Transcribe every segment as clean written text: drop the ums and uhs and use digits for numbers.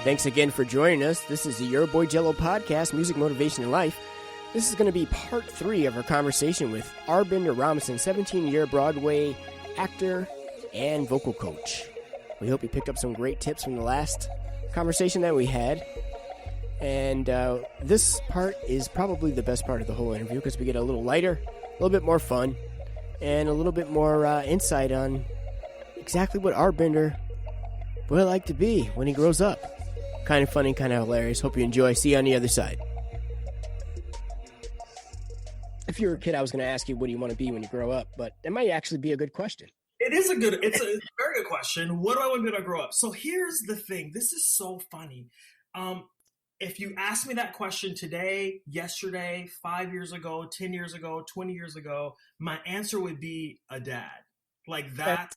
Thanks again for joining us. This is the Your Boy Jello podcast, Music, Motivation, and Life. This is going to be part 3 of our conversation with Arbender Robinson, 17-year Broadway actor and vocal coach. We hope you picked up some great tips from the last conversation that we had. And this part is probably the best part of the whole interview because we get a little lighter, a little bit more fun, and a little bit more insight on exactly what Arbender would like to be when he grows up. Kind of funny, kind of hilarious. Hope you enjoy. See you on the other side. If you were a kid, I was going to ask you, what do you want to be when you grow up? But that might actually be a good question. It's a very good question. What do I want to be when I grow up? So here's the thing. This is so funny. If you ask me that question today, yesterday, 5 years ago, 10 years ago, 20 years ago, my answer would be a dad. Like that's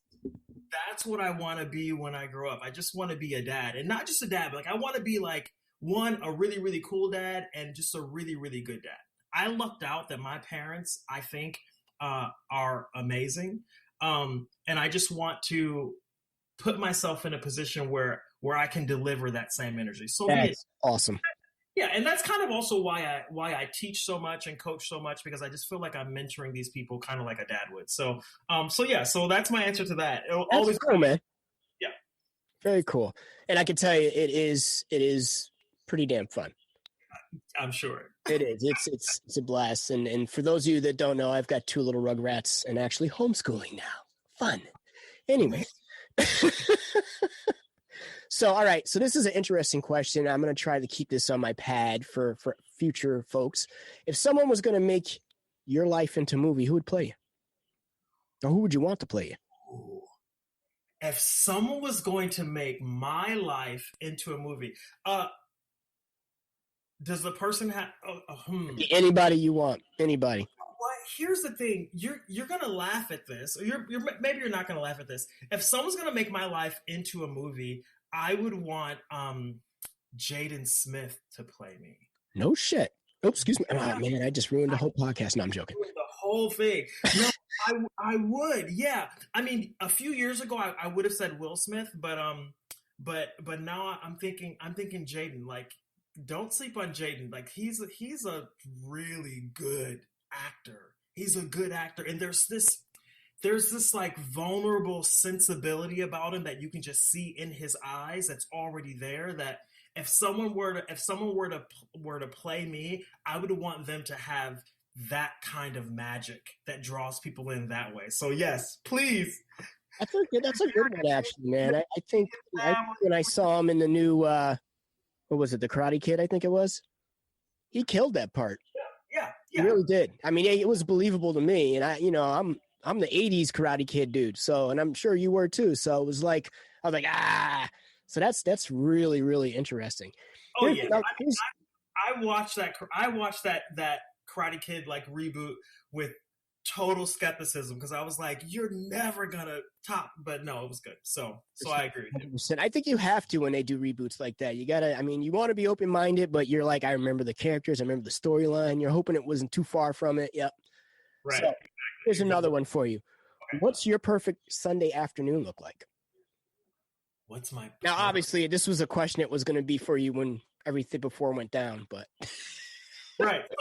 what I want to be when I grow up. I just want to be a dad, and not just a dad, but like I want to be like a really, really cool dad and just a really, really good dad. I lucked out that my parents, I think, are amazing. And I just want to put myself in a position where I can deliver that same energy. So that's awesome. Yeah, and that's kind of also why I teach so much and coach so much, because I just feel like I'm mentoring these people kind of like a dad would. So that's my answer to that. It'll that's always cool, man. Yeah, very cool. And I can tell you, it is pretty damn fun. I'm sure it is. It's a blast. And for those of you that don't know, I've got 2 little rugrats and actually homeschooling now. Fun. Anyway. So, all right. So this is an interesting question. I'm going to try to keep this on my pad for future folks. If someone was going to make your life into a movie, who would play you? Or who would you want to play you? If someone was going to make my life into a movie, does the person have anybody you want? Anybody. Well, here's the thing. You're gonna laugh at this. Or maybe you're not gonna laugh at this. If someone's gonna make my life into a movie, I would want Jaden Smith to play me. No shit. Oh, excuse me. Oh man, I just ruined the whole podcast. No, I'm joking. The whole thing. No, I would. Yeah. I mean, a few years ago, I would have said Will Smith, but now I'm thinking Jaden. Like, don't sleep on Jaden. Like, he's a really good actor. He's a good actor, and there's this like vulnerable sensibility about him that you can just see in his eyes that's already there, that if someone were to play me, I would want them to have that kind of magic that draws people in that way. So yes, please. I think that's a good one, actually, man. I think when I saw him in the new what was it, The Karate Kid, I think it was, he killed that part. Yeah. He really did. I mean, it was believable to me, and I'm the 80s Karate Kid dude. So, and I'm sure you were too. So it was like, I was like, so that's really, really interesting. Oh yeah. I watched that Karate Kid like reboot with total skepticism, because I was like, you're never gonna top, but no, it was good. So I agree with you. 100%. I think you have to when they do reboots like that. You gotta, I mean, you want to be open-minded, but you're like, I remember the characters, I remember the storyline. You're hoping it wasn't too far from it. Yep. Right. So, here's another one for you. Okay. What's your perfect Sunday afternoon look like? Now, obviously, this was a question that was going to be for you when everything before went down, but. Right. So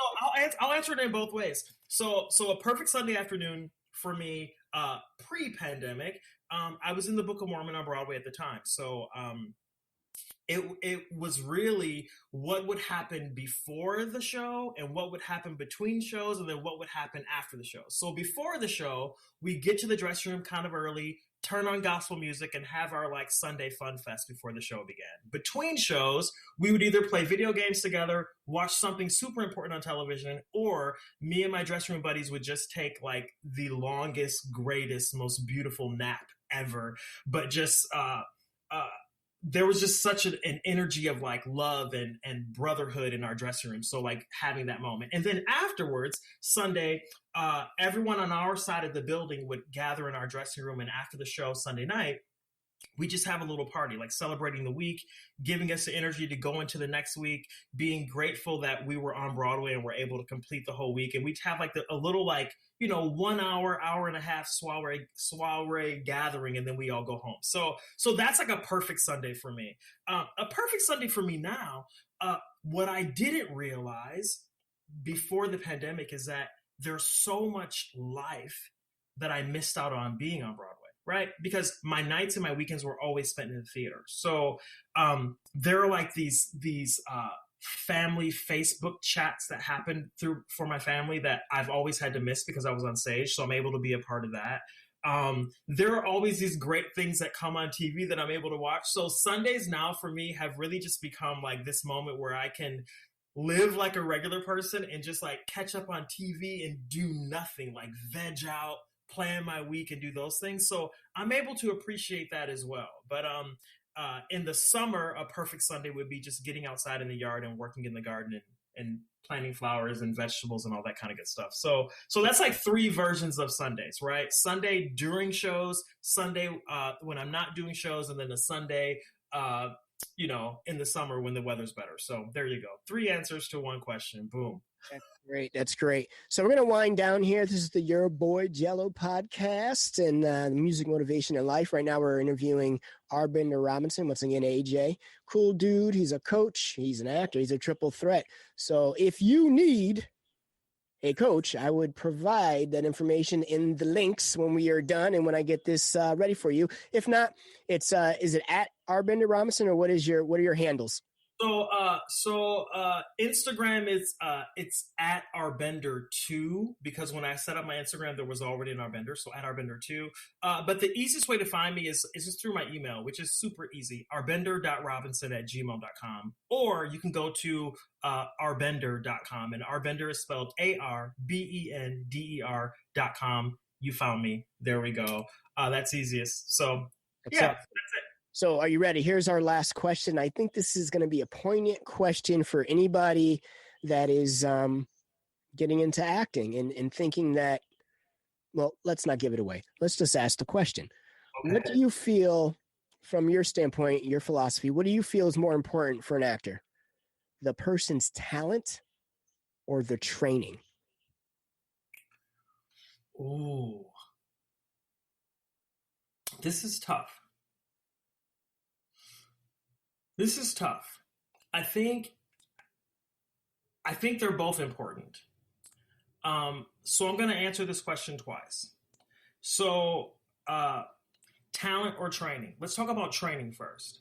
I'll answer it in both ways. So a perfect Sunday afternoon for me, pre-pandemic, I was in the Book of Mormon on Broadway at the time. So it was really what would happen before the show and what would happen between shows, and then what would happen after the show. So before the show, we get to the dressing room kind of early, turn on gospel music, and have our like Sunday fun fest before the show began. Between shows, we would either play video games together, watch something super important on television, or me and my dressing room buddies would just take like the longest, greatest, most beautiful nap ever. But just there was just such an energy of like love and brotherhood in our dressing room. So like having that moment. And then afterwards, Sunday, everyone on our side of the building would gather in our dressing room. And after the show Sunday night, we just have a little party, like celebrating the week, giving us the energy to go into the next week, being grateful that we were on Broadway and were able to complete the whole week. And we'd have like a little, like, 1 hour, hour and a half soiree gathering, and then we all go home. So that's like a perfect Sunday for me. A perfect Sunday for me now, what I didn't realize before the pandemic is that there's so much life that I missed out on being on Broadway. Right? Because my nights and my weekends were always spent in the theater. So there are like these family Facebook chats that happen for my family that I've always had to miss because I was on stage. So I'm able to be a part of that. There are always these great things that come on TV that I'm able to watch. So Sundays now for me have really just become like this moment where I can live like a regular person and just like catch up on TV and do nothing, like veg out, plan my week and do those things. So I'm able to appreciate that as well. But in the summer, a perfect Sunday would be just getting outside in the yard and working in the garden and planting flowers and vegetables and all that kind of good stuff. So that's like 3 versions of Sundays, right? Sunday during shows, Sunday when I'm not doing shows, and then a Sunday in the summer when the weather's better. So there you go. 3 answers to 1 question. Boom. That's great. That's great. So we're going to wind down here. This is the Your Boy Jello podcast and the Music Motivation in Life. Right now we're interviewing Arbender Robinson. Once again, AJ. Cool dude. He's a coach. He's an actor. He's a triple threat. So if you need a coach, I would provide that information in the links when we are done and when I get this ready for you. If not, it's is it at Arbender Robinson, or what are your handles? So Instagram is it's at Arbender2, because when I set up my Instagram, there was already an Arbender, so at Arbender2. But the easiest way to find me is just through my email, which is super easy, arbender.robinson@gmail.com. Or you can go to arbender.com, and Arbender is spelled ARBENDER.com. You found me. There we go. That's easiest. So that's it. So are you ready? Here's our last question. I think this is going to be a poignant question for anybody that is getting into acting and thinking that, well, let's not give it away. Let's just ask the question. Okay. What do you feel, from your standpoint, your philosophy, what do you feel is more important for an actor? The person's talent or the training? Ooh. This is tough. I think they're both important. So I'm going to answer this question twice. So talent or training? Let's talk about training first.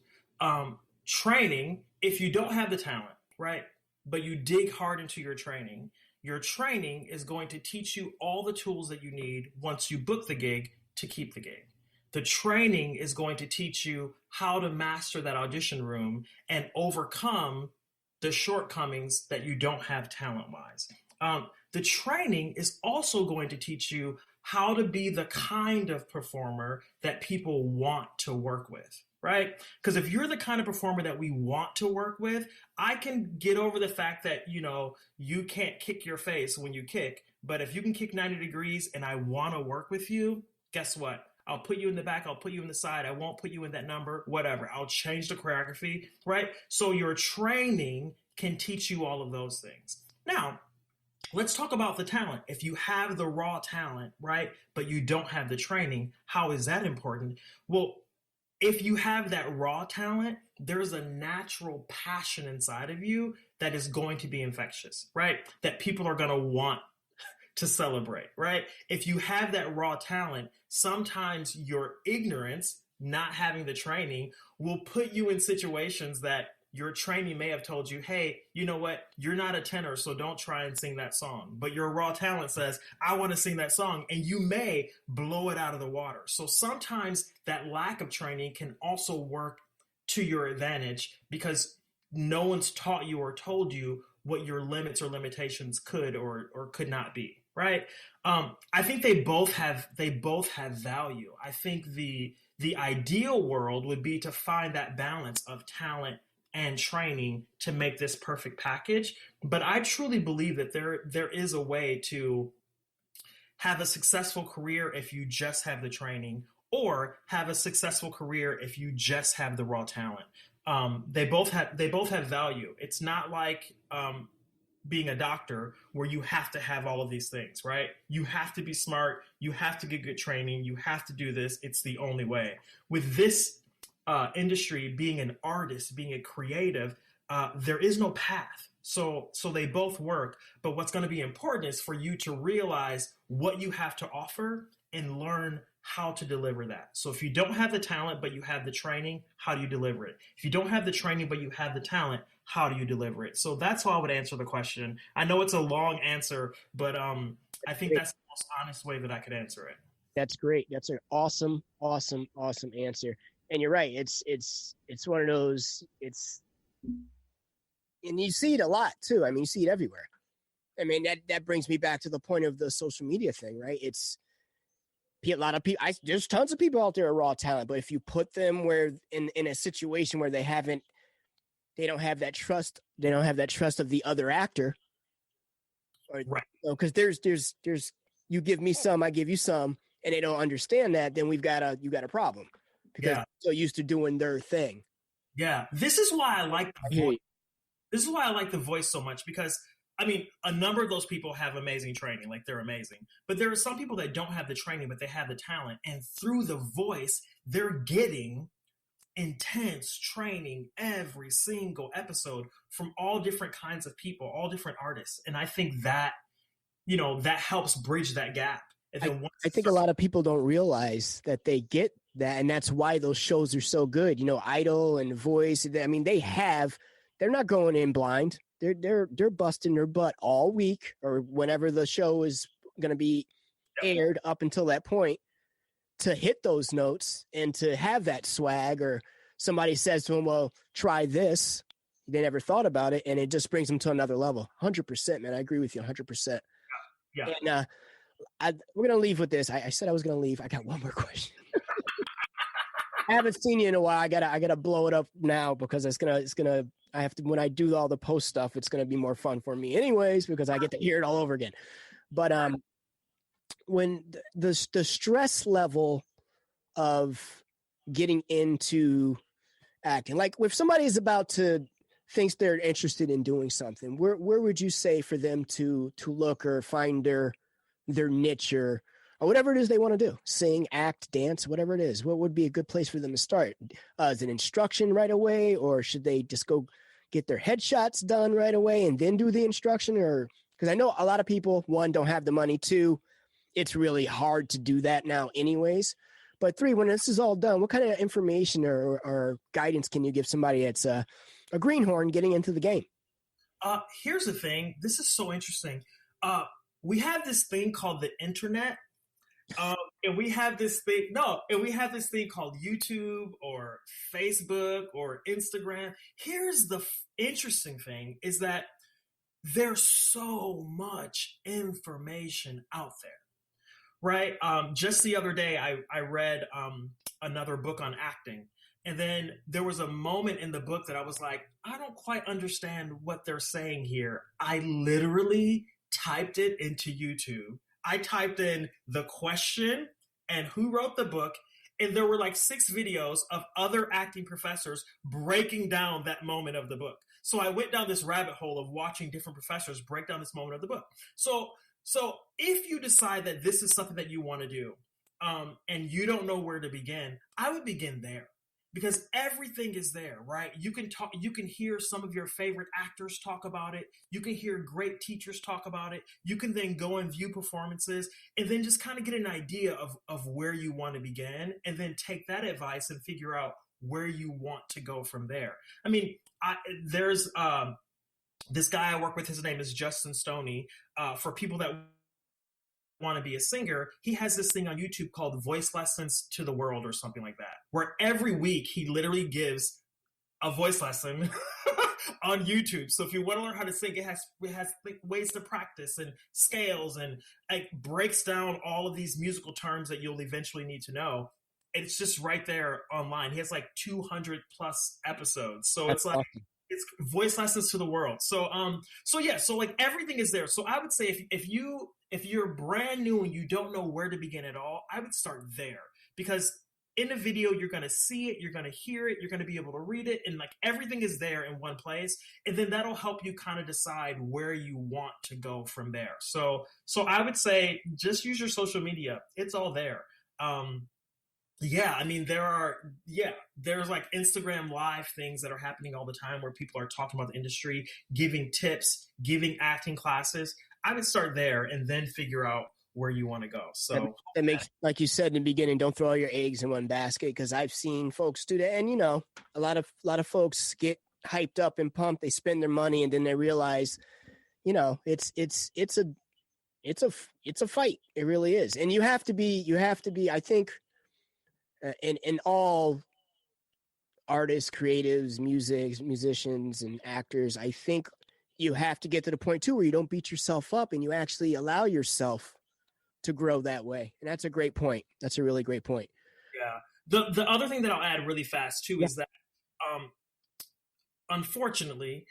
Training, if you don't have the talent, right, but you dig hard into your training is going to teach you all the tools that you need once you book the gig to keep the gig. The training is going to teach you how to master that audition room and overcome the shortcomings that you don't have talent-wise. The training is also going to teach you how to be the kind of performer that people want to work with, right? Because if you're the kind of performer that we want to work with, I can get over the fact that, you can't kick your face when you kick, but if you can kick 90 degrees and I want to work with you, guess what? I'll put you in the back. I'll put you in the side. I won't put you in that number, whatever. I'll change the choreography, right? So your training can teach you all of those things. Now, let's talk about the talent. If you have the raw talent, right, but you don't have the training, how is that important? Well, if you have that raw talent, there's a natural passion inside of you that is going to be infectious, right? That people are going to want to celebrate, right? If you have that raw talent, sometimes your ignorance, not having the training, will put you in situations that your training may have told you, hey, you know what? You're not a tenor, so don't try and sing that song. But your raw talent says, I want to sing that song, and you may blow it out of the water. So sometimes that lack of training can also work to your advantage because no one's taught you or told you what your limits or limitations could or could not be. Right. I think they both have value. I think the ideal world would be to find that balance of talent and training to make this perfect package. But I truly believe that there is a way to have a successful career if you just have the training, or have a successful career if you just have the raw talent. They both have value. It's not like being a doctor where you have to have all of these things, right? You have to be smart. You have to get good training. You have to do this. It's the only way. With this industry, being an artist, being a creative, there is no path. So they both work. But what's going to be important is for you to realize what you have to offer and learn how to deliver that. So if you don't have the talent, but you have the training, how do you deliver it? If you don't have the training, but you have the talent, how do you deliver it? So that's how I would answer the question. I know it's a long answer, but I think that's the most honest way that I could answer it. That's great. That's an awesome answer. And you're right. It's one of those. And you see it a lot too. I mean, you see it everywhere. I mean, that brings me back to the point of the social media thing, right? It's a lot of people. There's tons of people out there are raw talent, but if you put them where in a situation where they don't have that trust, they don't have that trust of the other actor, or right? Because there's you give me some, I give you some, and they don't understand that, then you got a problem because they're so used to doing their thing. Yeah, this is why I like the voice. This is why I like the voice so much, because I mean, a number of those people have amazing training, like they're amazing. But there are some people that don't have the training, but they have the talent. And through the voice, they're getting intense training every single episode from all different kinds of people, all different artists. And I think that, that helps bridge that gap. I think a lot of people don't realize that they get that. And that's why those shows are so good. Idol and Voice. I mean, they're not going in blind. They're busting their butt all week or whenever the show is going to be aired up until that point to hit those notes and to have that swag. Or somebody says to them, well, try this. They never thought about it, and it just brings them to another level. 100%, man. I agree with you 100%. Yeah. And we're going to leave with this. I said I was going to leave. I got one more question. I haven't seen you in a while. I gotta blow it up now because it's gonna. I have to, when I do all the post stuff, it's gonna be more fun for me, anyways, because I get to hear it all over again. But when the stress level of getting into acting, like if somebody's about to thinks they're interested in doing something, where would you say for them to look or find their niche or whatever it is they want to do, sing, act, dance, whatever it is? What would be a good place for them to start? Is it instruction right away, or should they just go get their headshots done right away and then do the instruction? Or because I know a lot of people, one, don't have the money, two, it's really hard to do that now anyways. But three, when this is all done, what kind of information or guidance can you give somebody that's a greenhorn getting into the game? Here's the thing. This is so interesting. We have this thing called the internet. And we have this thing called YouTube or Facebook or Instagram. Here's the interesting thing is that there's so much information out there, right? Just the other day, I read another book on acting. And then there was a moment in the book that I was like, I don't quite understand what they're saying here. I literally typed it into YouTube. I typed in the question and who wrote the book, and there were like 6 videos of other acting professors breaking down that moment of the book. So I went down this rabbit hole of watching different professors break down this moment of the book. So if you decide that this is something that you want to do, and you don't know where to begin, I would begin there. Because everything is there, right? You can hear some of your favorite actors talk about it. You can hear great teachers talk about it. You can then go and view performances and then just kind of get an idea of where you want to begin, and then take that advice and figure out where you want to go from there. I mean, there's this guy I work with, his name is Justin Stoney. For people that want to be a singer, he has this thing on YouTube called Voice Lessons to the World or something like that, where every week he literally gives a voice lesson on YouTube. So if you want to learn how to sing, it has ways to practice and scales, and like breaks down all of these musical terms that you'll eventually need to know. It's just right there online. He has like 200 plus episodes. So That's it's like awesome. It's Voice Lessons to the World. So like everything is there. So I would say if you're brand new and you don't know where to begin at all, I would start there, because in a video, you're going to see it, you're going to hear it, you're going to be able to read it, and like everything is there in one place. And then that'll help you kind of decide where you want to go from there. So I would say just use your social media. It's all there. Yeah, I mean, there's like Instagram live things that are happening all the time where people are talking about the industry, giving tips, giving acting classes. I would start there and then figure out where you want to go. So that makes, like you said in the beginning, don't throw all your eggs in one basket, because I've seen folks do that. And, you know, a lot of folks get hyped up and pumped. They spend their money and then they realize, you know, it's a fight. It really is. And you have to be, I think, in all artists, creatives, musicians and actors, I think you have to get to the point too where you don't beat yourself up and you actually allow yourself to grow that way. And that's a great point. That's a really great point. Yeah. The other thing that I'll add really fast too is that unfortunately,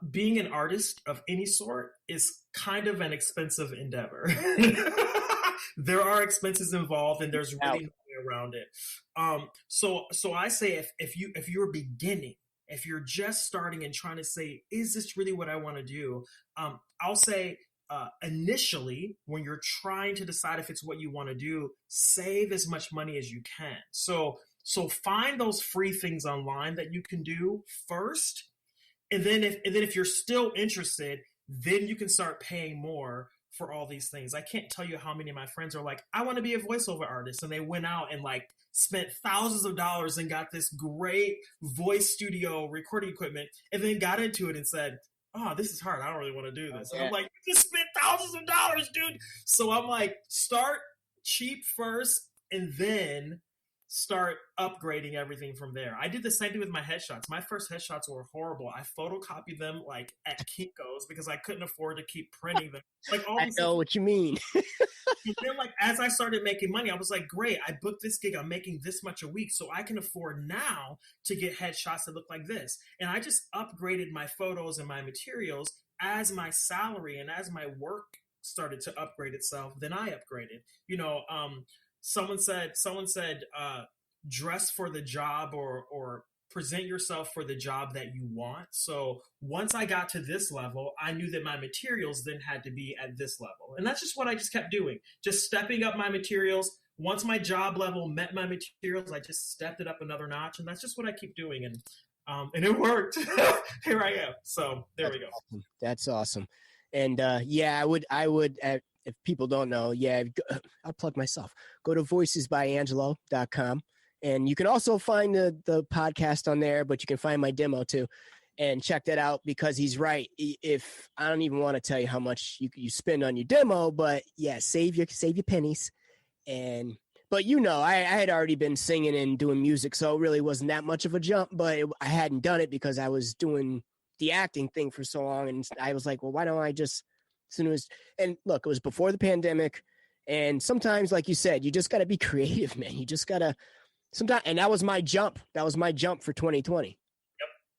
being an artist of any sort is kind of an expensive endeavor. There are expenses involved, and there's really no way around it. So I say if you're beginning, if you're just starting and trying to say, is this really what I want to do? I'll say initially, when you're trying to decide if it's what you want to do, save as much money as you can. So find those free things online that you can do first, and then if you're still interested, then you can start paying more for all these things. I can't tell you how many of my friends are like, I want to be a voiceover artist, and they went out and like spent thousands of dollars and got this great voice studio recording equipment, and then got into it and said, oh, this is hard. I don't really want to do this. And I'm like, you just spent thousands of dollars, dude. So I'm like, start cheap first and then start upgrading everything from there. I did the same thing with my headshots. My first headshots were horrible. I photocopied them like at Kinko's because I couldn't afford to keep printing them. Like all I know what you mean. And then like as I started making money, I was like, great, I booked this gig. I'm making this much a week. So I can afford now to get headshots that look like this. And I just upgraded my photos and my materials as my salary and as my work started to upgrade itself. Then I upgraded. You know, someone said, dress for the job or present yourself for the job that you want. So once I got to this level, I knew that my materials then had to be at this level. And that's just what I just kept doing, just stepping up my materials. Once my job level met my materials, I just stepped it up another notch. And that's just what I keep doing. And it worked. Here I am. So there we go. Awesome. That's awesome. And I would, if people don't know, I'll plug myself. Go to voicesbyangelo.com. And you can also find the podcast on there, but you can find my demo too, and check that out, because he's right. If I don't even want to tell you how much you spend on your demo, but yeah, save your pennies. But you know, I had already been singing and doing music, so it really wasn't that much of a jump, but I hadn't done it because I was doing the acting thing for so long. And I was like, well, why don't I just, and look, it was before the pandemic. And sometimes, like you said, you just got to be creative, man. You just got to, sometimes, and that was my jump. That was my jump for 2020.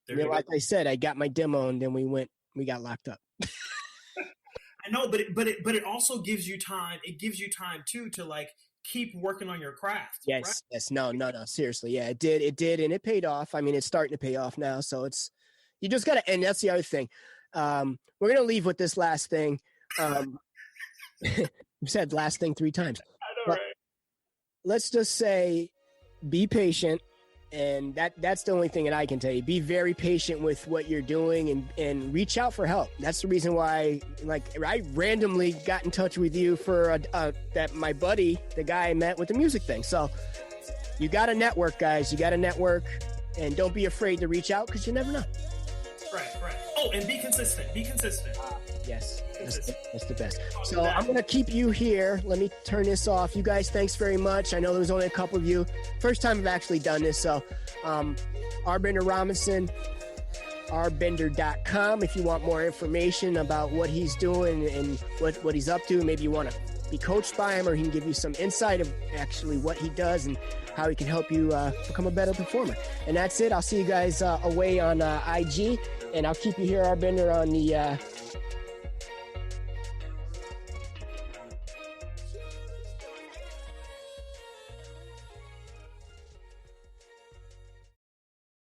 Yep. Like I said, I got my demo, and then we got locked up. I know, but it also gives you time. It gives you time too to like keep working on your craft. Yes, right? Yes. No. Seriously, yeah, it did, and it paid off. I mean, it's starting to pay off now. So you just gotta, and that's the other thing. We're gonna leave with this last thing. We said last thing 3 times. I know, right? Let's just say, be patient, and that's the only thing that I can tell you. Be very patient with what you're doing, and reach out for help. That's the reason why, like, I randomly got in touch with you for that my buddy, the guy I met with the music thing. So you got to network, guys. You got to network, and don't be afraid to reach out, because you never know. Right. Oh, and be consistent. Yes, that's the best. So I'm going to keep you here. Let me turn this off. You guys, thanks very much. I know there was only a couple of you. First time I've actually done this. So Arbender Robinson, arbender.com. If you want more information about what he's doing and what he's up to, maybe you want to be coached by him, or he can give you some insight of actually what he does and how he can help you become a better performer. And that's it. I'll see you guys away on IG, and I'll keep you here, Arbender, on the